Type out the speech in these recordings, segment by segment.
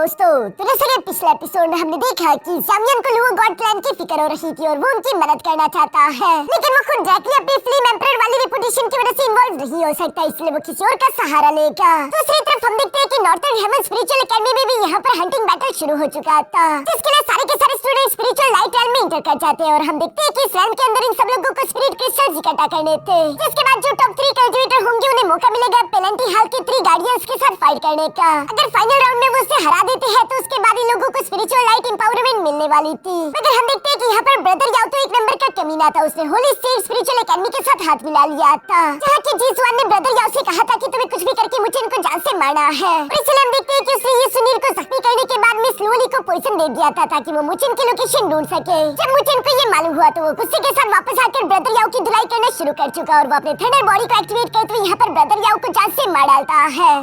दोस्तों, तो जैसे कि पिछले एपिसोड में हमने देखा कि ज़ामियन को लुओ गॉड क्लैन की फिक्र हो रही थी और वो उनकी मदद करना चाहता है, लेकिन वो खुद डायरेक्टली अपनी फ्लेम एम्परर वाली रेपुटेशन की वजह से इन्वॉल्व नहीं हो सकता, इसलिए वो किसी और का सहारा लेगा। दूसरी तरफ हम देखते हैं कि नॉर्थर्न हेवन स्पिरिचुअल एकेडमी में भी यहाँ पर हंटिंग बैटल शुरू हो चुका था, जिसके लिए सारे के सारे स्टूडेंट स्पिरिचुअल लाइट रेल्म में इंटर कर जाते हैं और हम देखते हैं कि इस रेल्म के अंदर इन सब लोगों को स्पिरिट क्रिस्टल्स इकट्ठा करने थे, जिसके बाद जो टॉप 3 कल्टिवेटर होंगे उन्हें मौका मिलेगा पेलेंटी हाल के 3 गार्डियंस के साथ फाइट करने का। अगर फाइनल राउंड में वो उसे हरा देते हैं तो उसके बाद इन लोगों को स्पिरिचुअल लाइट एम्पावरमेंट मिलने वाली थी। मगर हम देखते हैं कि यहाँ पर ब्रदर याओ तो एक नंबर का कमीना था, उसने होली स्टेट स्पिरिचुअल एकेडमी के साथ हाथ मिला लिया था, जहाँ की जीसवान ने ब्रदर याओ से कहा था कि तुम्हें कुछ भी करके मुझे इनको जान से मारना है। और इसलिए हम देखते हैं कि उसने ये सुनील को जख्मी करने के बाद मिस लोली को पॉइजन दे दिया था ताकि वो मुचिन की लोकेशन ढूंढ सके। जब मुचिन को ये मालूम हुआ तो वो गुस्से के साथ वापस आकर ब्रदर याओ की धुलाई करना शुरू कर चुका और वो अपने थंडर बॉडी को एक्टिवेट करते हुए यहाँ पर ब्रदर याओ को जान से मार डालता है।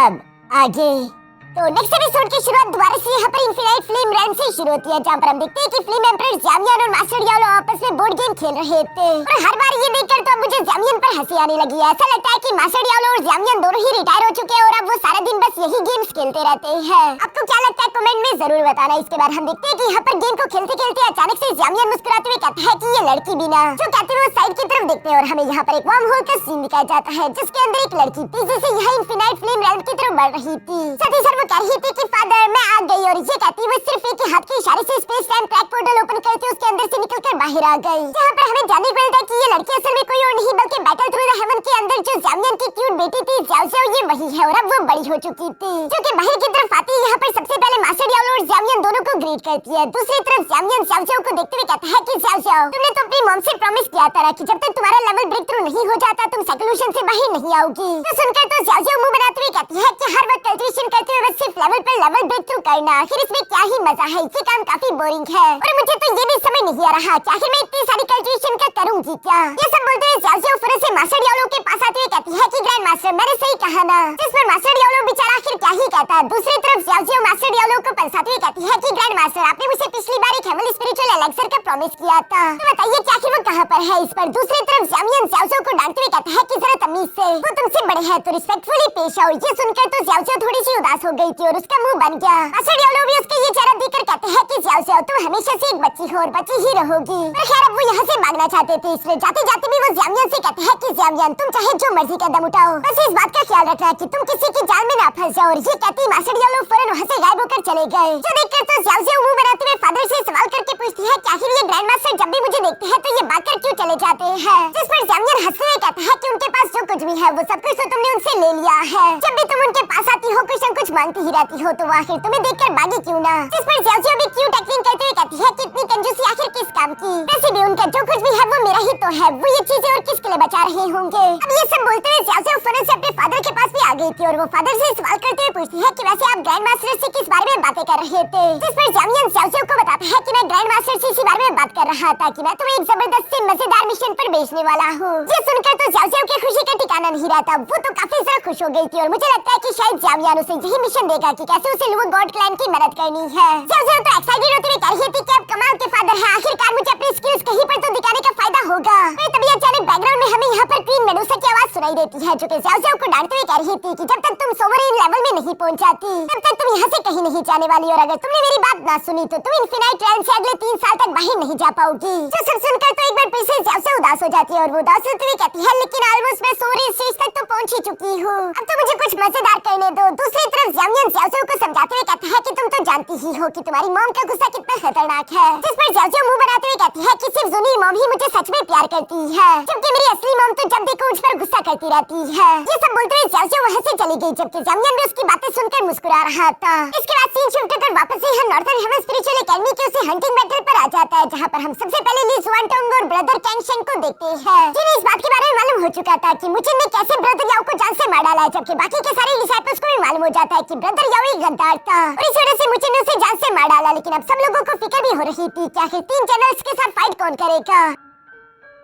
अब आगे तो नेक्स्ट एपिसोड की शुरुआत दोबारा से यहाँ पर इन्फिनाइट फ्लेम रैन से शुरू होती है, जहाँ पर हम देखते हैं कि फ्लेम एम्परर ज़ामियन और मास्टर याओ आपस में बोर्ड गेम खेल रहे थे और हर बार ये देखकर तो अब मुझे ज़ामियन पर हंसी आने लगी है। ऐसा लगता है कि मास्टर याओ और ज़ामियन दोनों ही रिटायर हो चुके हैं और अब वो सारा दिन बस यही गेम्स खेलते रहते हैं। आपको क्या लगता है कमेंट में जरूर बताना। इसके बाद हम देखते हैं कि यहाँ पर गेम को खेलते खेलते अचानक से ज़ामियन मुस्कुराते हुए कहता है कि ये लड़की बिना, जो कहते हुए साइड की तरफ देखते हैं और हमें यहाँ पर एक वार्म होल का सीन दिखाया जाता है जिसके अंदर एक लड़की तेजी से यहाँ इन्फिनाइट फ्लेम रैन की तरफ बढ़ रही थी। साथ ही साथ वो कह रही थी कि फादर मैं आ गई और ये कहती हुए सिर्फ एक हाथ के इशारे से space time track portal open करके उसके अंदर से निकलकर बाहर आ गई, जहाँ पर हमें जानने को मिलता है कि ये लड़की असल में कोई और नहीं बल्कि बैटल थ्रू द हेवन के अंदर जो ज़ामियन की क्यूट बेटी थी ज़ाओ ज़ाओ, ये वही है और अब वो बड़ी हो चुकी थी, जो कि बाहर की तरफ आती है। यहाँ पर सबसे पहले मास्टर याओ और ज़ामियन दोनों को ग्रीट करती है। दूसरी तरफ ज़ामियन ज़ाओ ज़ाओ को देखते हुए कहता है कि ज़ाओ ज़ाओ तुमने तो अपनी मॉम से प्रॉमिस किया था कि जब तक तुम्हारा लेवल ब्रेक थ्रू नहीं हो जाता तुम सॉल्यूशन से बाहर नहीं आओगी। तो सुनकर तो ज़ाओ ज़ाओ मुंह बनाते हुए कहती है कि हर वक्त कल्टिवेशन करते हुए बस सिर्फ लेवल पर लेवल ब्रेक थ्रू करना, आखिर इसमें क्या ही मजा है, ये काम काफी बोरिंग है और मुझे तो ये भी समझ नहीं आ रहा कि आखिर मैं इतनी सारी कल्टिवेशन का करूंगी क्या। ये सब बोलते हुए ज़ाओ ज़ाओ फौरन से मास्टर याओ के पास आते हुए कहती है कि ग्रैंड मास्टर मैंने सही कहा ना, जिस पर मास्टर याओ बेचारा आखिर क्या ही कहता है। दूसरी तरफ ज़ाओ ज़ाओ मास्टर याओ को पंसाते हुए कहती है कि ग्रैंड मास्टर आपने मुझे पिछली बार एक हेवनली स्पिरिचुअल एलेक्सर का प्रॉमिस किया था, तो बताइए कि आखिर वो कहाँ पर है। इस पर दूसरी तरफ ज़ामियन ज़ाओ ज़ाओ को डांटते हुए कहता है कि जरा तमीज से, वो तुमसे बड़े हैं तो रिस्पेक्टफुली पेश आओ। ये सुनकर तो ज़ाओ ज़ाओ थोड़ी सी उदास हो गई थी और उसका मुंह बन गया। मास्टर याओ भी उसके ये चेहरा देखकर कहते हैं कि ज़ाओ ज़ाओ तुम हमेशा से एक बच्ची हो और बच्ची ही रहोगी। पर खैर अब वो यहाँ से भागना चाहते थे, इसलिए जाते जाते भी वो ज़ामियन से कहते हैं कि ज़ामियन तुम चाहे जो मर्जी कदम उठाओ, बस इस बात का ख्याल रखना कि तुम किसी की जाल में ना फंस जाओ। और ये कहती मास्टर याओ फौरन वहाँ से गायब होकर चले गए, जो देखकर तो ज़ाओ ज़ाओ मुंह बनाते हुए फादर से सवाल करके पूछती है कि आखिर ये ग्रैंड मास्टर जब भी मुझे देखते हैं तो ये बात कर क्यों चले जाते हैं। जिस पर ज़ामियन हंसते हुए कहता है कि उनके पास जो कुछ भी है वो सब कुछ तो तुमने उनसे ले लिया है, जब भी तुम उनके पास आती हो कुछ न कुछ मांगती ही रहती हो, तो वो आखिर तुम्हें देखकर भागी क्यों ना। जिस पर ज़ाओ ज़ाओ भी क्यूट एक्टिंग करते हुए कहती है कि इतनी कंजूसी आखिर किस काम की, वैसे भी उनका जो कुछ भी है वो मेरा ही तो है, वो ये चीजें और किसके लिए बचा रहे होंगे। अब ये सब बोलते हुए ज़ाओ ज़ाओ फौरन से अपने फादर के पास भी आ गई थी और वो फादर से सवाल करते हुए पूछती है कि वैसे आप ग्रैंड मास्टर से किस बारे में बातें कर रहे थे। जिस पर ज़ामियन ज़ाओ ज़ाओ को बताता है कि मैं ग्रैंड मास्टर से इसी बारे में बात कर रहा था कि मैं तुम्हें एक जबरदस्त से मजेदार मिशन पर भेजने वाला हूँ। ये सुनकर तो ज़ाओ ज़ाओ की खुशी का ठिकाना नहीं रहता, वो तो काफी ज्यादा खुश हो गई थी और मुझे लगता है कि शायद ज़ामियन उसे यही मिशन देगा कि कैसे उसे लुओ गॉड क्लैन की मदद करनी है। ज़ाओ ज़ाओ तो एक्साइटेड होते हुए कह रही थी कि अब कमाल के फादर है, आखिरकार मुझे अपनी स्किल्स कहीं पर तो दिखाने का फायदा होगा। तभी अचानक बैकग्राउंड में हमें यहाँ पर क्वीन मेडुसा की आवाज सुनाई देती है, जो कि ज़ाओ ज़ाओ को डांटते हुए कह रही थी कि जब तक तुम सोवरेन लेवल में नहीं पहुंच जाती तब तक तुम यहाँ से कहीं नहीं जाने वाली, और अगर तुमने मेरी बात ना सुनी तो तुम इन्फिनाइट रैन से अगले 3 साल तक बाहर नहीं जा पाओगी। जो सब सुनकर तो एक बार फिर से ज़ाओ ज़ाओ उदास हो जाती है और वो उदास होते हुए कहती है लेकिन ऑलमोस्ट मैं सोवरेन स्टेज तक तो पहुंच ही चुकी हूँ, अब तो मुझे कुछ मजेदार करने दो। दूसरी तरफ ज़ामियन ज़ाओ ज़ाओ को समझाते हुए कहता है कि तुम तो जानती ही हो कि तुम्हारी मॉम का गुस्सा कितना खतरनाक है। जिस पर ज़ाओ ज़ाओ मुंह बनाते हुए कहती है कि सिर्फ जुनी मॉम ही मुझे सच में प्यार करती है, जबकि मेरी असली मॉम तो जब देखो मुझ पर गुस्सा करती रहती है। ये सब बोलते हुए ज़ाओ ज़ाओ वहाँ से चली गई, जबकि ज़ामियन भी उसकी बातें सुनकर मुस्कुरा रहा था। इसके बाद सीन शिफ्ट होकर वापस से हम नॉर्थर्न हेवन स्पिरिचुअल एकेडमी के उसे हंटिंग बैटल पर आ जाता है, जहाँ पर हम सबसे पहले ली ज़ुआनटोंग और ब्रदर कैंगशेन को देखते हैं, जिन्हें इस बात के बारे में मालूम हो चुका था कि मुचिन ने कैसे ब्रदर याओ को जान से मार डाला है, जबकि बाकी के सारे डिसाइपल्स को भी मालूम हो जाता है कि ब्रदर याओ एक गद्दार था और इस वजह से मुचिन ने उसे जान से मार डाला। लेकिन अब सब लोगों को फिक्र भी हो रही थी कि आखिर 3 जनरल्स के साथ फाइट कौन करेगा।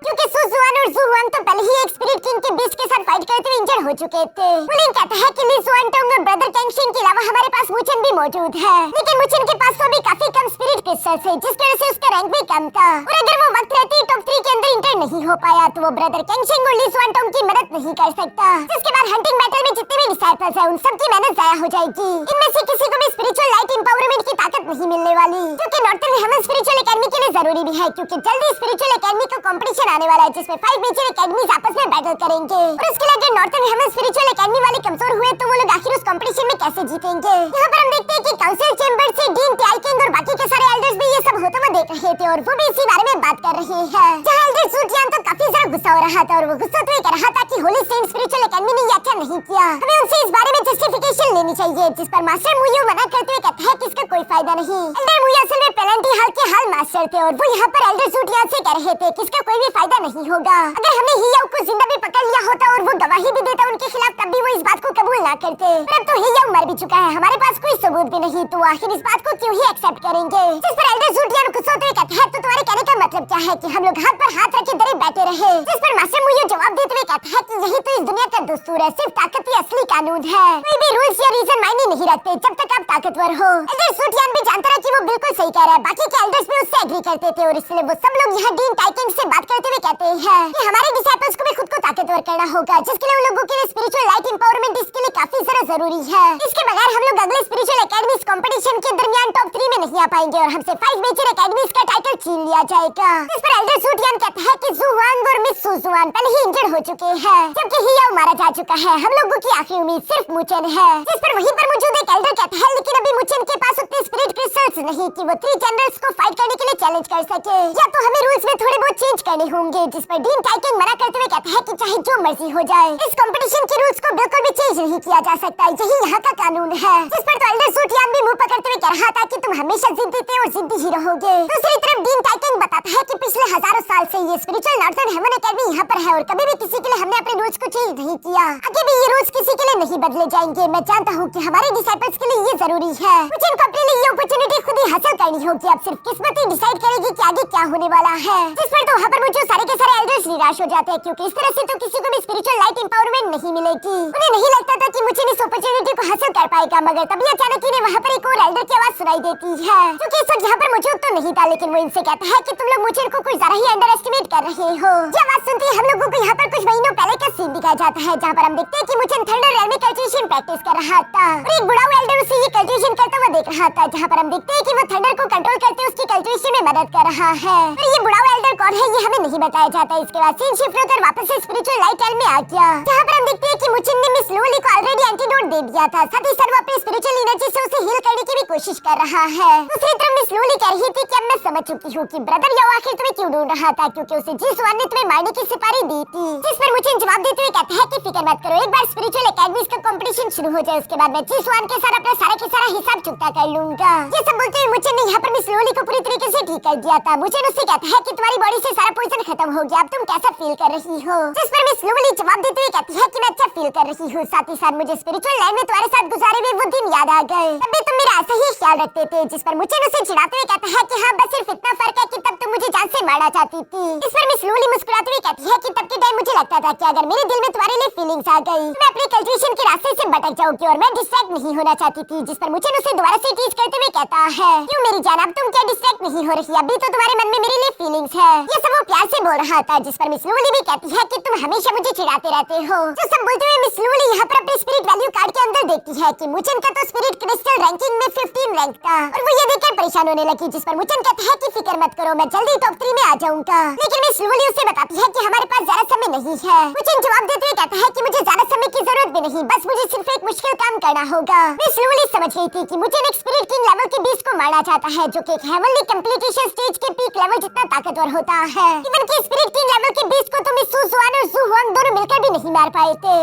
क्योंकि सुजुआन और जुहुआंग तो पहले ही एक स्पिरिट किंग के बीच के साथ फाइट करते हुए इंजर्ड हो चुके थे। मुलिन कहता है कि ली जुआनटोंग और ब्रदर कैंगशिन के अलावा हमारे पास मुचेन भी मौजूद है, लेकिन मुचेन के पास तो भी काफी कम स्पिरिट क्रिस्टल्स है, जिसकी वजह से उसका रैंक भी कम था। और अगर वो वक्त रहते टॉप 3 के अंदर इंटर नहीं हो पाया तो वो ब्रदर कैंगशिन और ली जुआनटोंग की मदद नहीं कर सकता, जिसके बाद हंटिंग बैटल में जितने भी डिसाइपल्स हैं उन सब की मेहनत जाया हो जाएगी। इनमें से किसी को भी स्पिरिचुअल लाइट एम्पावरमेंट की ताकत नहीं मिलने वाली, जो कि नॉर्थर्न हेवन स्पिरिचुअल एकेडमी के लिए जरूरी भी है, क्योंकि जल्दी स्पिरिचुअल एकेडमी का कंपटीशन आने वाला है जिसमें 5 मेजर एकेडमीज आपस में बैटल करेंगे। और उसके लिए अगर नॉर्थर्न हेवन स्पिरिचुअल एकेडमी वाले कमजोर हुए तो वो लोग आखिर उस कंपटीशन में कैसे जीतेंगे। यहाँ पर हम देखते हैं कि काउंसिल चेंबर से डीन टाइकिंग और बाकी के सारे एल्डर्स भी ये सब होता हुआ देख रहे थे और वो भी इसी बारे में बात कर रहे हैं। जहाँ एल्डर सूटियान तो काफी ज्यादा गुस्सा हो रहा था और वो गुस्सा तो ये कर रहा था कि होली सेंट स्पिरिचुअल एकेडमी ने ये अच्छा नहीं किया, हमें उनसे इस बारे में जस्टिफिकेशन लेनी चाहिए, जिस पर मास्टर मुयो मना करते हुए कहता है कि इसका कोई फायदा नहीं। एल्डर मुयो असल में पेनल्टी हाल के हाल मास्टर थे और वो यहाँ पर एल्डर सूटियान से कह रहे थे कि इसका कोई भी फायदा नहीं होगा। अगर हमने हियाओ को जिंदा भी पकड़ लिया होता और वो गवाही भी देता उनके खिलाफ, तब भी वो इस बात को कबूल ना करते। पर अब तो हियाओ मर भी चुका है, हमारे पास कोई सबूत भी नहीं, तो आखिर इस बात को क्यों ही एक्सेप्ट करेंगे। जिस पर एल्डर सूटियान गुस्सा होते हुए कहता है तो तुम्हारे कहने का मतलब क्या है कि हम लोग हाथ पर हाथ रखे डरे बैठे रहे। जिस पर मास्टर मुयो जवाब देते हुए कहता है कि यही तो इस दुनिया का दस्तूर है, सिर्फ ताकत ही असली कानून है, कोई भी रूल्स या रीजन मायने नहीं रखते जब तक आप ताकतवर हो। एल्डर सूटियान भी जानता है कि वो बिल्कुल सही कह रहा है, बाकी के एल्डर्स भी उससे एग्री करते थे और इसलिए वो सब लोग यहाँ डीन टाइकिंग से बात करते हुए कहते हैं कि हमारे डिसाइपल्स को भी खुद को ताकतवर करना होगा, जिसके लिए उन लोगों के लिए स्पिरिचुअल लाइट एम्पावरमेंट इसके लिए काफी ज्यादा जरूरी है। इसके बगैर हम लोग अगले स्पिरिचुअल एकेडमीज कंपटीशन के दरमियान टॉप 3 में नहीं आ पाएंगे और हमसे 5 मेजर एकेडमीज का टाइटल छीन लिया जाएगा। इस पर एल्डर सूटियान कहता है कि जुहुआंग और मिस सुजुआन पहले ही इंजर्ड हो चुके हैं, जबकि हियाओ मारा जा चुका है, हम लोगों की आखिरी उम्मीद सिर्फ मुचेन है। जिस पर वहीं पर मौजूद एक एल्डर कहता है लेकिन अभी मुचेन के पास उतने स्पिरिट क्रिस्टल्स नहीं कि वो 3 जनरल्स को फाइट करने के लिए चैलेंज कर सके, या तो हमें रूल्स में थोड़े बहुत चेंज करने होंगे। जिस पर डीन टाइकिंग मना करते हुए कहता है कि चाहे जो मर्जी हो जाए, इस कंपटीशन के रूल्स को बिल्कुल भी चेंज नहीं किया जा सकता, यही यहाँ का कानून है। जिस पर तो एल्डर सूटियान भी मुंह पकड़ते हुए कह रहा था कि तुम हमेशा जिद्दी थे और जिद्दी ही रहोगे। दूसरी तरफ डीन टाइकिंग बताता है कि पिछले हजारों साल से ये स्पिरिचुअल नॉर्थर्न हेवन एकेडमी यहाँ पर है और कभी भी किसी के लिए हमने अपने रूल्स को चेंज नहीं किया, आगे भी ये रूल्स किसी के लिए नहीं बदले जाएंगे। मैं जानता हूँ कि हमारे डिसाइपल्स के लिए ये जरूरी है, मुझे इनको अपने लिए ये अपॉर्चुनिटी खुद ही हासिल करनी होगी, अब सिर्फ किस्मत ही डिसाइड करेगी कि आगे क्या होने वाला है। जिस पर तो वहाँ पर मुझे सारे के सारे एल्डर्स निराश हो जाते हैं, क्योंकि इस तरह से तो किसी को भी स्पिरिचुअल लाइट एम्पावरमेंट नहीं मिलेगी। उन्हें नहीं लगता था कि मुझे इस अपॉर्चुनिटी को हासिल कर पाएगा, मगर तभी अचानक इन्हें वहाँ पर एक और एल्डर की आवाज सुनाई देती है, जो कि इस वक्त यहाँ पर मौजूद तो नहीं था, लेकिन वो इनसे कहता है कि तुम लोग मुझे को कुछ ज्यादा ही अंडर एस्टिमेट कर रहे हो। ये आवाज सुनते ही हम लोगों को यहाँ पर कुछ महीनों पहले का सीन दिखाया जाता है, जहाँ पर हम देखते हैं कि मुझे थंडर रेल में कल्टिवेशन प्रैक्टिस कर रहा था और एक बुढ़ा एल्डर उसे ये कल्टिवेशन करता हुआ देख रहा था, जहाँ पर हम देखते हैं कि वो थंडर को कंट्रोल करते उसकी कल्टिवेशन में मदद कर रहा है। और ये बुढ़ा एल्डर कौन है ये हमें नहीं बताया जाता। इसके बाद सीन शिफ्ट होकर वापस से स्पिरिचुअल लाइट एल में आ गया, जहाँ पर हम देखते हैं कि मुचिन ने मिस लोली को ऑलरेडी एंटीडोट दे दिया था, साथ ही साथ वो अपनी स्पिरिचुअल एनर्जी से उसे हील करने की भी कोशिश कर रहा है। दूसरी तरफ मिस लोली कह रही थी कि अब मैं समझ चुकी हूँ कि ब्रदर याओ आखिर तुम्हें क्यों ढूंढ रहा था, क्योंकि उसे जिसवान ने तुम्हें मारने की सिफारिश दी थी। जिस पर मुचिन जवाब देते हुए कहता है कि फिक्र मत करो, एक बार स्पिरिचुअल एकेडमीज का कंपटीशन शुरू हो जाए उसके बाद मैं जिसवान के साथ अपना सारा हिसाब चुकता कर लूंगा। ये सब बोलते हुए मुचिन ने यहाँ पर मिस लोली को पूरी तरीके से ठीक कर दिया था। मुचिन उससे कहता है कि तुम्हारी बॉडी से सारा पॉइजन खत्म हो गया, अब तुम कैसा फील कर रही हो। जिस पर मिस लोली जवाब देते हुए कहती है कि मैं अच्छा फील कर रही हूँ, साथ ही साथ मुझे स्पिरिचुअल लाइन में तुम्हारे साथ गुजारे हुए वो दिन याद आ गए, तब भी तुम मेरा ऐसा ही ख्याल रखते थे। जिस पर मुचिन उसे चिढ़ाते हुए कहता है कि हाँ बस सिर्फ इतना फर्क है कि तब तुम मुझे जान से मारना चाहती थी। इस पर मिस लोली मुस्कुराते हुए कहती है कि तब के टाइम मुझे लगता था कि अगर मेरे दिल में तुम्हारे लिए फीलिंग्स आ गई तो मैं अपने कल्टिवेशन के रास्ते से भटक जाऊंगी और मैं डिस्ट्रैक्ट नहीं होना चाहती थी। जिस पर मुचिन उसे दोबारा से टीज करते हुए कहता है क्यों मेरी जान, अब तुम क्या डिस्ट्रैक्ट नहीं हो रही, अभी तो तुम्हारे मन में मेरे लिए फीलिंग्स है। ये सब वो प्यार से बोल रहा था। जिस पर मिस लोली भी कहती है कि तुम हमेशा मुझे चिढ़ाते रहते हो। जो सब बोलते हुए मिस लोली यहाँ पर अपने स्पिरिट वैल्यू कार्ड के अंदर देखती है कि मुचिन का तो स्पिरिट क्रिस्टल रैंकिंग में 15 रैंक था और वो ये देखकर परेशान होने लगी। जिस पर मुचिन कहता है कि फिक्र मत करो, मैं जल्दी टॉप 3 में आ जाऊंगा। लेकिन मिस लोली उसे बताती है कि हमारे पास ज्यादा समय नहीं है। मुचिन जवाब देते हुए कहता है कि मुझे ज्यादा समय की जरूरत भी नहीं, बस मुझे सिर्फ एक मुश्किल काम करना होगा। मिस लोली समझ गई थी कि मुचिन एक स्पिरिट किंग लेवल के बीस्ट को मारना चाहता है, जो कि एक हेवनली कंप्लीटेशन स्टेज के पीक लेवल जितना ताकतवर होता है। इवन कि स्पिरिट किंग लेवल के बीस्ट को तो मिस सुजुआन और जुहुआंग दोनों मिलकर भी नहीं मार पाए थे।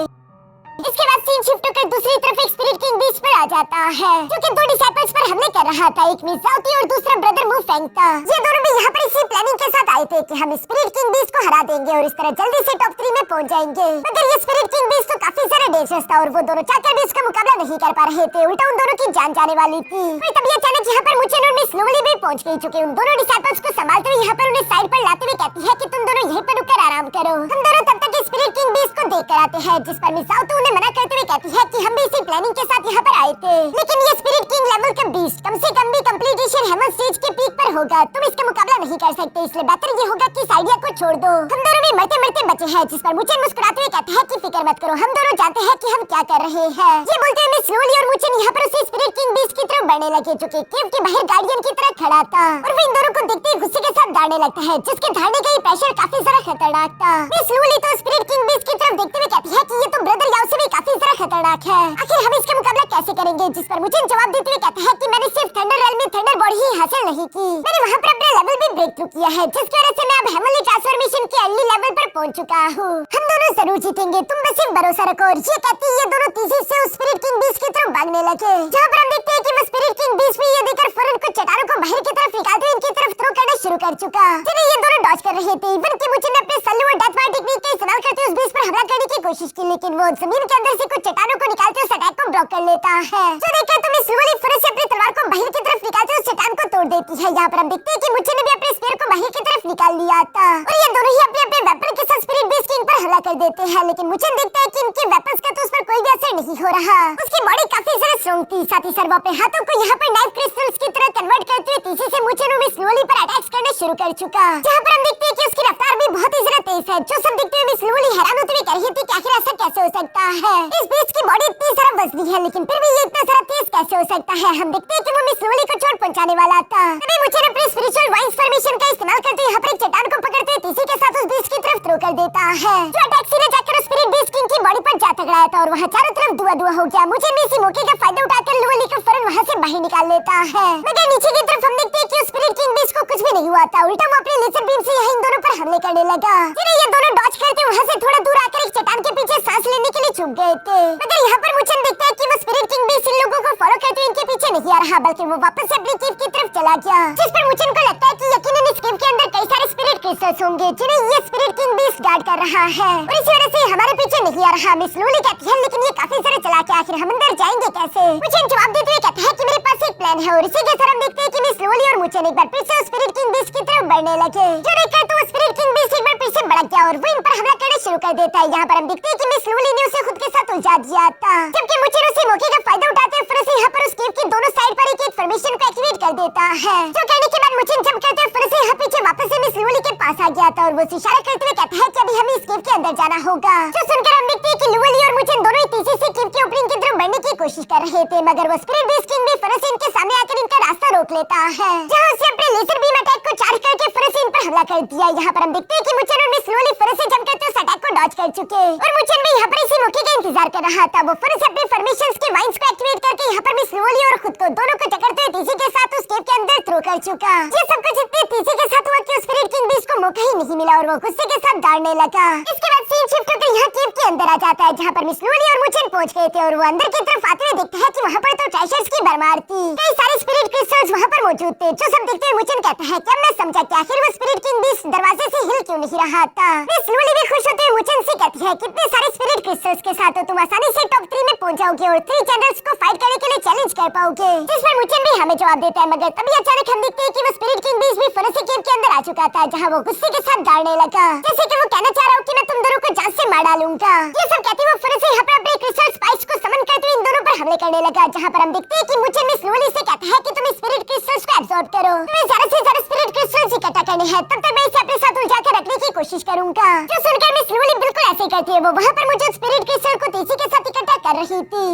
इसके बाद सीन शिफ्ट होकर दूसरी तरफ एक स्पिरिट किंग बीच पर आ जाता है, जो कि 2 डिसाइपल्स पर हमले कर रहा था, एक मिस जाओती और दूसरा ब्रदर मू फेंग था। ये दोनों भी यहाँ पर इसी प्लानिंग के साथ आए थे कि हम स्पिरिट किंग बीच को हरा देंगे और इस तरह जल्दी से टॉप 3 में पहुंच जाएंगे। मगर ये स्पिरिट किंग बीच तो काफी सारा डेंजरस था और वो दोनों चाहकर भी इसका मुकाबला नहीं कर पा रहे थे, उल्टा उन दोनों की जान जाने वाली थी। और तभी अचानक यहाँ पर मुचेन और मिस लोली भी पहुंच गई, चुके उन दोनों डिसाइपल्स को संभालते हुए यहाँ पर उन्हें साइड पर लाते हुए कहती है कि तुम दोनों यहीं पर रुककर आराम करो, हम दोनों तब तक स्पिरिट किंग बीच को देख कर आते हैं। जिस पर मिस जाओती उन्हें मना करते हुए कहती है कि हम भी इसी प्लानिंग के साथ यहाँ पर आए थे, लेकिन ये स्पिरिट किंग लेवल का बीस्ट कम से कम भी कंप्लीटेशन हेमन स्टेज के पीक पर होगा, तुम इसका मुकाबला नहीं कर सकते, इसलिए बेहतर ये होगा कि इस आइडिया को छोड़ दो, हम दोनों भी मरते मरते बचे हैं। जिस पर मुचेन मुस्कुराते हुए कहते हैं कि फिक्र मत करो, हम दोनों जानते हैं कि हम क्या कर रहे हैं। ये बोलते हुए मिस लोली और मुचेन यहाँ पर उसी स्पिरिट किंग बीच की तरफ बढ़ने लगे, जो कि केव के बाहर गार्डियन की तरह खड़ा था और वो इन दोनों को देखते ही गुस्से के साथ दौड़ने लगता है, जिसके दौड़ने का प्रेशर काफी ज्यादा खतरनाक था। मिस लोली तो स्पिरिट किंग बीच की तरफ देखते हुए कहती है कि ये तो ब्रदर याओ से भी काफी ज्यादा खतरनाक है, आखिर हम इसका मुकाबला कैसे करेंगे। जिस पर मुचेन जवाब देते हुए कहता है कि मैंने सिर्फ थंडर रेल में थंडर बॉडी ही हासिल नहीं की, मैंने वहाँ पर अपना लेवल भी ब्रेक थ्रू किया है, जिसकी वजह से मैं अब हेवनली ट्रांसफॉर्मेशन के अर्ली लेवल पर पहुंच चुका हूँ, हम दोनों जरूर जीतेंगे, तुम बस सिर्फ भरोसा रखो। और ये कहती ये दोनों तेजी से उस स्पिरिट किंग बीच की तरफ भागने लगे, जहाँ पर हम देखते हैं कि वो स्पिरिट किंग बीच में ये देखकर फौरन कुछ चट्टानों को बाहर की तरफ निकालते हुए इनकी तरफ थ्रो करना शुरू कर चुका, जिन्हें ये दोनों डॉज कर रहे थे। इवन कि मुझे अपने सल्लू और डेथ वार टेक्निक का इस्तेमाल करते उस बीच पर हमला करने की कोशिश की, लेकिन वो जमीन के अंदर से कुछ चट्टानों को निकालते उस अटैक को ब्लॉक कर लेता है, जो देखकर तुम इस स्लोली फुर्र से अपनी तलवार को बाहर की तरफ निकालते उस चट्टान को तोड़ देती है। यहाँ पर हम देखते हैं कि मुझे ने भी अपने स्पीयर को बाहर की तरफ निकाल लिया था और ये दोनों ही अपने अपने वेपन के साथ स्पिरिट बीस्ट किंग पर हमला कर देते हैं, लेकिन मुझे देखता है कि इनके वेपन्स का तो उस पर कोई भी असर नहीं हो रहा, उसकी बॉडी काफी ज्यादा स्ट्रांग थी, साथ ही साथ वो अपने हाथों को यहाँ पर नाइफ क्रिस्टल्स की तरह कन्वर्ट करते हुए तेजी से मुझे भी स्लोली पर अटैक्स करना शुरू कर चुका, जहाँ पर हम देखते हैं कि उसकी रफ्तार भी बहुत ही ज्यादा तेज है, जो सब देखते हुए स्लोली हैरान होते हुए कह रही थी कि आखिर ऐसा कैसे हो सकता है, इस बीस्ट की बॉडी इतनी ज्यादा वजनी है लेकिन फिर भी ये इतना ज्यादा तेज कैसे हो सकता है। हम देखते हैं कि वो मिस लोली को चोट पहुंचाने वाला था, तभी मुझे अपने स्पिरिचुअल वाइंस फॉर्मेशन का इस्तेमाल करते यहाँ पर एक चट्टान को पकड़ते हुए तेजी के साथ उस बीस्ट की तरफ थ्रो कर देता है, जो अटैक सीधे जाकर उस स्पिरिट बीस्ट किंग की बॉडी पर जा टकराया था और वहाँ चारों तरफ धुआं हो गया। मुझे भी इसी मौके का फायदा उठाकर लोली को फौरन वहाँ से बाहर निकाल लेता है, मगर नीचे की तरफ हम देखते हैं कि उस स्पिरिट किंग बीस्ट को कुछ भी नहीं हुआ था, उल्टा वो अपने लेजर बीम से इन दोनों पर हमले करने लगा, जिन्हें ये दोनों डॉज करते वहाँ से थोड़ा दूर आकर एक चट्टान के पीछे सांस लेने के लिए छुप गए थे। मगर यहाँ पर मुझे देखता है कि वो स्पिरिट किंग बीस्ट इन लोगों को फॉलो करते हुए इनके पीछे नहीं आ रहा, बल्कि वो वापस से अपनी केव की तरफ चला गया, जिस पर मुझे को लगता है कि यकीनन इस केव के अंदर कई सारे स्पिरिट क्रिस्टल्स होंगे जिन्हें ये स्पिरिट किंग बीस्ट गार्ड कर रहा है और इसी वजह से हमारे पीछे नहीं आ रहा। मिस लोली कहती है लेकिन ये काफी सारे चालाक है, आखिर हम अंदर जाएंगे कैसे। मुझे जवाब देते हुए कहता है कि मेरे पास एक प्लान है और इसी के साथ हम देखते हैं कि मिस लोली और मुझे एक बार फिर से स्पिरिट किंग बीस्ट की तरफ बढ़ने लगे, जो देखकर तो स्पिरिट किंग बीस्ट एक बार फिर से भड़क गया और वो इन पर हमला करना शुरू कर देता है। यहाँ पर हम देखते हैं कि मिस लोली ने उसे खुद के साथ उलझा दिया था, जबकि मुझे उसी मौके का फायदा उठाते हुए फिर से यहाँ पर उस केव की दोनों साइड पर एक फॉर्मेशन को एक्टिवेट कर देता है, जो कहने के बाद मुझे जंप करते हुए फिर से यहाँ पीछे वापस से मिस लोली के पास आ गया था और वो इशारा करते हुए कहता है कि अभी हमें इस केव के अंदर जाना होगा, जो सुनकर हम देखते हैं कि लोली और मुझे दोनों ही तेजी से केव के ओपनिंग की तरफ बढ़ने की कोशिश कर रहे थे, मगर वो स्पिरिट बीस्ट किंग भी फिर से इनके सामने आकर इनका रास्ता रोक लेता है, जहाँ उसे अपने लेजर बीम अटैक को चार्ज करके फिर से इन पर हमला कर दिया। यहाँ पर हम देखते हैं कि मुझे और मिस लोली फिर से जंप करते उस अटैक को डॉज कर चुके और मुझे भी यहाँ पर इसी मौके का इंतजार कर रहा था। वो फिर से अपने फॉर्मेशंस के वाइंस को एक्टिवेट करके यहाँ पर मिस लोली और खुद को दोनों को टकरते हुए तेजी के साथ उस केव के अंदर थ्रो कर चुका। ये सब कुछ इतनी तेजी के साथ हुआ कि उस स्पिरिट किंग बीस्ट को मौका ही नहीं मिला और वो गुस्से के साथ दौड़ने लगा। इसके बाद सीन शिफ्ट होकर यहाँ केव के अंदर आ जाता है, जहाँ पर मिस लोली और मुझे पहुंच गए थे और वो अंदर की तरफ आते हुए देखता है कि वहाँ पर तो ट्रेजर्स की भरमार थी, कई सारे स्पिरिट क्रिस्टल्स वहाँ पर मौजूद थे, जो सब देखते हुए मुझे कहता है कि अब मैं समझा कि आखिर वो स्पिरिट किंग बीस्ट दरवाजे से हिल क्यों नहीं रहा था। मिस लोली भी खुश होते हुए मुझे से कहती है कितने सारे स्पिरिट क्रिस्टल्स के साथ तुम आसानी से टॉप 3 में पहुंच जाओगे और 3 जनरल्स को फाइट करने के लिए चैलेंज कर पाओगे, जिस पर मुझे भी हमें जवाब देता है। मगर तभी अचानक हम देखते हैं कि वो स्पिरिट किंग बीस्ट भी फिर से केव के अंदर आ चुका था, जहाँ वो गुस्से के साथ दौड़ने लगा, जैसे कि वो कहना चाह रहा हो कि मैं तुम दोनों को जान से मार डालूंगा। ये सब कहते हुए फिर से यहाँ पर अपने क्रिस्टल स्पाइक्स को समन करते हुए इन दोनों पर हमले करने लगा, जहाँ पर हम देखते हैं कि मुझे मिस लोली से कहता है कि तुम स्पिरिट क्रिस्टल्स को एब्जॉर्ब करो, तुम्हें ज्यादा से ज्यादा स्पिरिट क्रिस्टल्स इकट्ठा करने हैं, तब तक मैं इसे अपने साथ उलझा कर रखने की कोशिश करूंगा। जो सुनकर मिस लोली बिल्कुल ऐसे करती है, वो वहाँ पर मुझे स्पिरिट क्रिस्टल को तेजी के साथ इकट्ठा कर रही थी,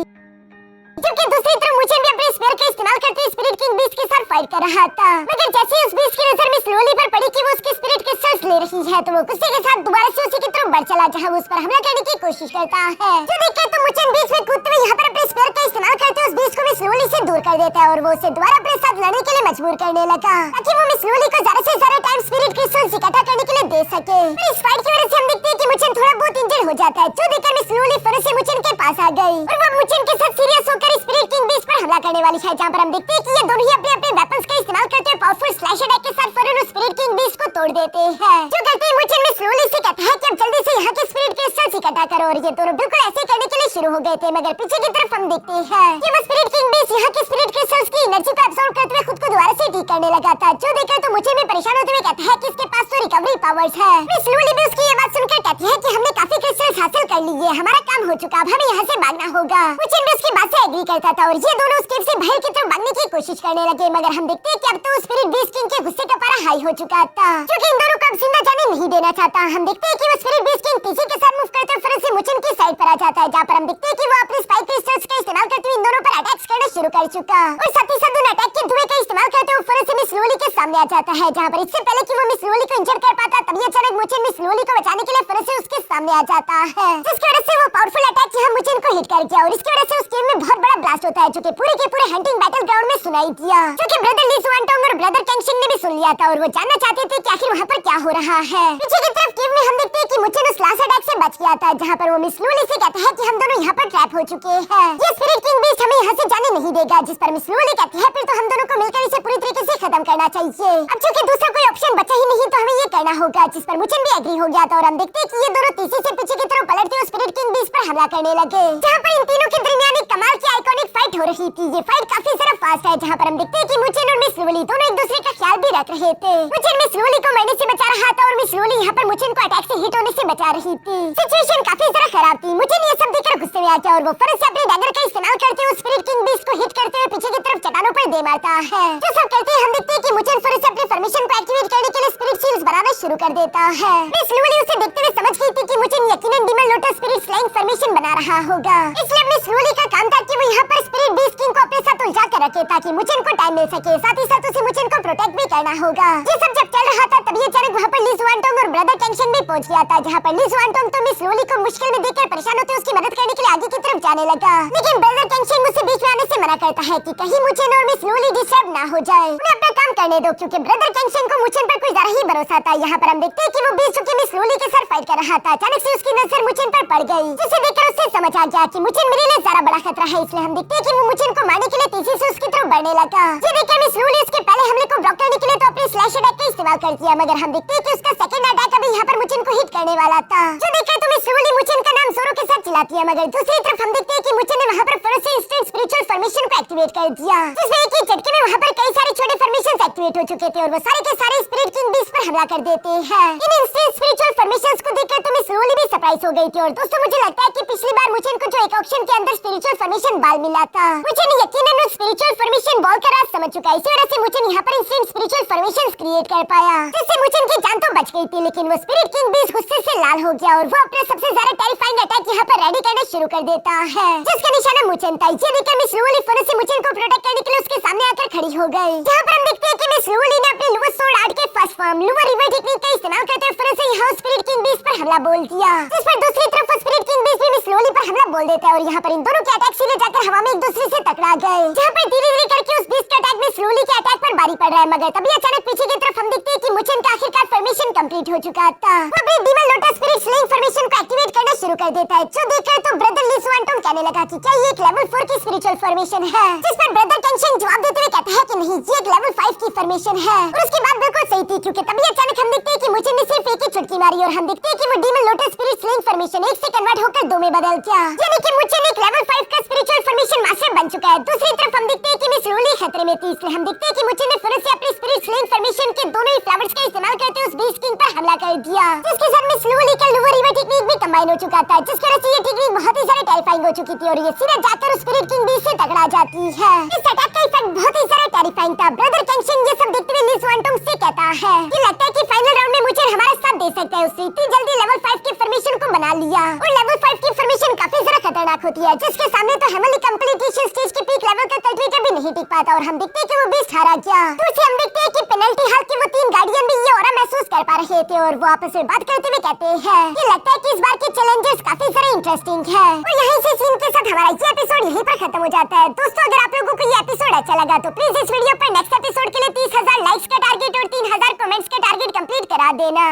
जबकि दूसरी तरफ मुझे भी अपने स्पेयर का इस्तेमाल करते स्पिरिट किंग बीस्ट के साथ फाइट कर रहा था। मगर जैसे उस बीस्ट की नजर मिस लोली पर पड़ी कि वो उसके स्पिरिट क्रिस्टल्स ले रही है, तो वो गुस्से के साथ दोबारा से उसी की तरफ बढ़ चला, जहां वो उस पर हमला करने की कोशिश करता है। जो देखकर तो मुझे बीच में कूदते हुए यहाँ पर अपने स्पेयर का इस्तेमाल करते उस बीस्ट को मिस लोली उसे दूर कर देता है और वो उसे दोबारा अपने साथ लड़ने के लिए मजबूर करने लगा ताकि वो मिस लूली को ज्यादा से ज्यादा टाइम स्पिरिट क्रिस्टल्स इकट्ठा करने के लिए दे सके। पर इस फाइट की वजह से हम देखते हैं कि मुचेन थोड़ा बहुत इंजर्ड हो जाता है, जो देखकर मिस लूली फिर से मुचेन के पास आ गई और वो मुचेन के साथ सीरियस होकर स्पिरिट किंग बीस्ट पर हमला करने वाली है, जहां पर हम देखते हैं कि ये दोनों ही अपने अपने वेपन्स का इस्तेमाल करते हुए पावरफुल स्लैश अटैक के साथ फरन स्पिरिट किंग बीस्ट को तोड़ देते हैं। जो करते ही मुचेन मिस लूली से कहता है कि अब जल्दी से यहाँ के स्पिरिट क्रिस्टल्स इकट्ठा करो और ये दोनों बिल्कुल ऐसे करने के लिए शुरू हो गए थे, मगर पीछे की तरफ हम देखते हैं कि वो स्पिरिट किंग बीस्ट यहाँ के स्पिरिट क्रिस्टल्स की एनर्जी को एब्सॉर्ब करते हुए खुद को दोबारा से ठीक करने लगा था, जो देखकर तो मुझे भी परेशान होते हुए कहता है कि इसके पास तो रिकवरी पावर्स है। मिस लूली भी उसकी ये बात सुनकर कहती है कि हमने काफी क्रिस्टल्स हासिल कर लिए, हमारा काम हो चुका, अब हमें यहाँ से भागना होगा। मुचेन भी उसकी बात से एग्री करता था और ये दोनों उस केव से बाहर की तरफ भागने की कोशिश करने लगे, मगर हम देखते हैं कि अब तो स्पिरिट बीस्ट किंग के गुस्से का पारा हाई हो चुका था, क्योंकि इन दोनों को अब जिंदा जाने नहीं देना चाहता। हम देखते हैं कि वो स्पिरिट बीस्ट किंग पीछे के साथ मूव करते हुए फिर से मुचेन की साइड पर आ जाता है, जहाँ पर हम देखते हैं कि वो अपने स्पाइक क्रिस्टल्स का इस्तेमाल करते हुए इन दोनों पर अटैक्स करना शुरू कर चुका और साथ ही साथ उन अटैक के धुएं का इस्तेमाल करते हुए फिर से मिस लूली के सामने आ जाता है, जहाँ पर इससे पहले कि वो मिस लूली को इंजर कर पाता तभी अचानक मुचेन मिस लूली को बचाने के लिए फिर से उसके सामने आ जाता है, जिसकी वजह से वो पावरफुल अटैक यहाँ मुचेन को हिट कर गया और इसकी वजह से उस केव में बहुत बड़ा ब्लास्ट होता है, जो कि पूरे के पूरे हंटिंग बैटल ग्राउंड में सुनाई दिया, जो कि ब्रदर ली जुआनटोंग और ब्रदर कैंगशिंग ने भी सुन लिया था और वो जानना चाहते थे कि आखिर वहाँ पर क्या हो रहा है। पीछे की तरफ केव में हम देखते हैं कि मुचेन उस लास्ट अटैक से बच गया था, जहाँ पर वो मिस लूली से कहता है कि हम दोनों यहाँ पर ट्रैप हो चुके हैं, ये स्पिरिट किंग बीस्ट हमें यहाँ से जाने नहीं देगा, जिस पर मिस लूली कहती है फिर तो हम दोनों को मिलकर इसे पूरी तरीके से खत्म करना चाहिए, अब चूंकि दूसरा कोई ऑप्शन बचा ही नहीं तो हमें ये करना होगा, जिस पर मुचेन भी एग्री हो गया था और हम देखते हैं कि ये दोनों तेजी से पीछे की तरफ पलटते हुए स्पिरिट किंग बीस्ट पर हमला करने लगे, जहाँ पर इन तीनों के दरमियान एक कमाल की आइकॉनिक फाइट हो रही थी। ये फाइट काफी ज्यादा फास्ट है, जहाँ पर हम देखते हैं कि मुचेन और मिस लूली दोनों एक दूसरे का ख्याल भी रख रहे थे। मुचेन मिस लूली को मरने से बचा रहा था और मिस लूली यहाँ पर मुचेन को अटैक से हिट होने से बचा रही थी। सिचुएशन काफी ज्यादा खराब थी। मुचेन ये सब देखकर गुस्से में आ गया और वो फौरन से अपने डैगर का इस्तेमाल करते हुए स्पिरिट किंग बीस्ट को हिट करते हुए पीछे की तरफ चट्टानों पर दे मारता है। जो सब करते हैं हम देखते हैं कि मुचेन फौरन से अपने फॉर्मेशन को एक्टिवेट करने के लिए स्पिरिट शील्ड्स बनाना शुरू कर देता है। मिस लूली उसे देखते हुए समझ गई थी कि मुचेन यकीनन demon lotus spirit flying formation बना रहा होगा, इसलिए मिस लूली का काम था कि वो यहाँ पर स्पिरिट बीस्ट किंग को अपने साथ उलझा कर रखे ताकि मुचेन को टाइम मिल सके, साथ ही साथ उसे मुचेन को प्रोटेक्ट भी करना होगा। ये सब जब चल रहा था तभी अचानक वहाँ पर ली जुआनटोंग और ब्रदर कैंगशिंग भी पहुंच गया था, जहाँ पर ली जुआनटोंग तो मिस लूली को मुश्किल में देखकर परेशान होते उसकी मदद करने के लिए आगे की तरफ जाने लगा, लेकिन ब्रदर कैंगशिंग उसे बीच में आने से मना करता है कि कहीं मुचेन और मिस लूली डिस्टर्ब ना हो जाए, उन्हें अपना काम करने दो, क्योंकि ब्रदर कैंगशिंग को मुचेन पर कुछ ज्यादा ही भरोसा था। यहाँ पर हम देखते हैं कि वो बीच चुकी मिस लूली के साथ फाइट कर रहा था, अचानक से उसकी नजर मुचेन पर पड़ गई, जिसे देखकर उसे समझ आ गया कि मुचेन मेरे लिए ज्यादा बड़ा खतरा है, इसलिए हम देखते हैं कि वो मुचेन को मारने के लिए तेजी से उसकी तरफ बढ़ने लगा। ये देखकर मिस लूली उसके पहले हमले को ब्लॉक करने के लिए तो अपने स्लैश अटैक का इस्तेमाल कर दिया, मगर हम देखते हैं कि उसका सेकंड अटैक अभी यहाँ पर मुचेन को हिट करने वाला था, जो देखकर तो मिस लूली मुचेन का नाम जोरों के साथ चिल्लाती है, मगर दूसरी तरफ हम देखते हैं कि मुचेन ने वहाँ पर फिर से इंस्टेंट स्पिरिचुअल फॉर्मेशन को एक्टिवेट कर दिया, जिसमें एक ही झटके में वहाँ पर कई सारे छोटे फॉर्मेशंस एक्टिवेट हो चुके थे और वो सारे के सारे स्पिरिट किंग बीस्ट पर हमला कर देते हैं। इन इंस्टेंट स्पिरिचुअल फॉर्मेशंस को देखकर तो मिस लूली भी सरप्राइज हो गई थी और दोस्तों मुझे लगता है कि पिछली बार मुचेन को जो एक ऑप्शन के अंदर स्पिरिचुअल फॉर्मेशन बाल मिला था, मुचेन यकीनन उस स्पिरिचुअल फॉर्मेशन बॉल का राज समझ चुका है, इसी वजह से मुचेन यहाँ पर इंस्टेंट स्पिरिचुअल फॉर्मेशंस क्रिएट कर पाया, जिससे मुचेन की जान तो बच गई थी, लेकिन वो स्पिरिट किंग बीस्ट गुस्से से लाल हो गया और वो अपना सबसे ज्यादा टेरिफाइंग अटैक यहाँ पर रेडी करना शुरू कर देता है, जिसका निशाना मुचेन था। ये देखकर मिस लूली फौरन से मुचेन को प्रोटेक्ट करने के लिए उसके सामने आकर खड़ी हो गई, जहाँ पर हम देखते हैं कि मिस लूली ने अपने लुवर सोर्ड आर्ट के first form louver river technique का इस्तेमाल करते हुए फौरन से यहाँ स्पिरिट किंग बीस्ट पर हमला बोल दिया, जिस पर दूसरी तरफ स्पिरिट किंग बीस्ट भी मिस लूली पर हमला बोल देता है और यहाँ पर इन दोनों के अटैक सीधे जाकर हवा में एक दूसरे से टकरा गए, जहाँ पर धीरे-धीरे करके उस बीस्ट का अटैक मिस लूली के अटैक पर भारी पड़ रहा है, मगर तभी अचानक पीछे की तरफ हम देखते हैं कि मुचेन का आखिरकार फॉर्मेशन कंप्लीट हो चुका था। वो अपने demon lotus spirit slaying formation को एक्टिवेट करना शुरू कर देता है, जो देखकर तो ब्रदर ली जुआनटोंग कहने लगा कि क्या ये एक लेवल 4 की स्पिरिचुअल फॉर्मेशन है, जिस पर ब्रदर कैंगशिंग जवाब देते हुए कहता है कि नहीं, ये एक लेवल 5 की फॉर्मेशन है, और उसकी बात बिल्कुल सही थी, क्योंकि तभी अचानक हम देखते हैं कि मुचेन ने सिर्फ एक ही चुटकी मारी और हम देखते हैं कि वो demon lotus spirit slaying formation 1 से कन्वर्ट होकर 2 में बदल गया, यानी कि मुचेन एक लेवल 5 का स्पिरिचुअल फॉर्मेशन मास्टर बन चुका है। दूसरी तरफ हम देखते हैं कि मिस लूली खतरे में थी, इसलिए हम देखते हैं कि मुचेन ने फिर से अपने स्पिरिट स्लेइंग फॉर्मेशन के दोनों ही फ्लावर्स का इस्तेमाल करते हुए उस बीस्ट किंग पर हमला कर दिया, जिसके साथ मिस लूली का लुवर रिवर टेक्निक भी कंबाइन हो चुका था, जिसकी वजह से ये टेक्निक बहुत ही ज्यादा टेरिफाइंग हो चुकी थी और ये सीधे जाकर उस स्पिरिट किंग बीस्ट से टकरा जाती है। इस अटैक का इफेक्ट बहुत ही ज्यादा टेरिफाइंग था। ब्रदर कैंगशिंग ये सब देखते हुए ली जुआनटोंग से कहता है कि लगता है कि फाइनल राउंड में मुचेन हमारा साथ दे सकता है, उसने इतनी जल्दी लेवल 5 की फॉर्मेशन को बना लिया और लेवल 5 की फॉर्मेशन काफी ज्यादा खतरनाक होती है, जिसके सामने तो हेमली कंप्लीटेशन स्टेज के पीक लेवल का कल्टिवेटर भी नहीं टिक पाता और हम देखते हैं कि वो बीस्ट हारा गया। तो उसे हम देखते हैं कि पेनल्टी हार के वो 3 गार्डियन भी ये ऑरा महसूस कर पा रहे थे और वो आपस में बात करते हुए कहते हैं कि लगता है कि इस बार के चैलेंजेस काफी सारे इंटरेस्टिंग है। और यहीं से सीन के साथ हमारा ये एपिसोड यहीं पर खत्म हो जाता है। दोस्तों, अगर आप लोगों को ये एपिसोड अच्छा लगा तो प्लीज इस वीडियो पर नेक्स्ट एपिसोड के लिए 30,000 लाइक्स का टारगेट और 3,000 कमेंट्स का टारगेट कंप्लीट करा देना।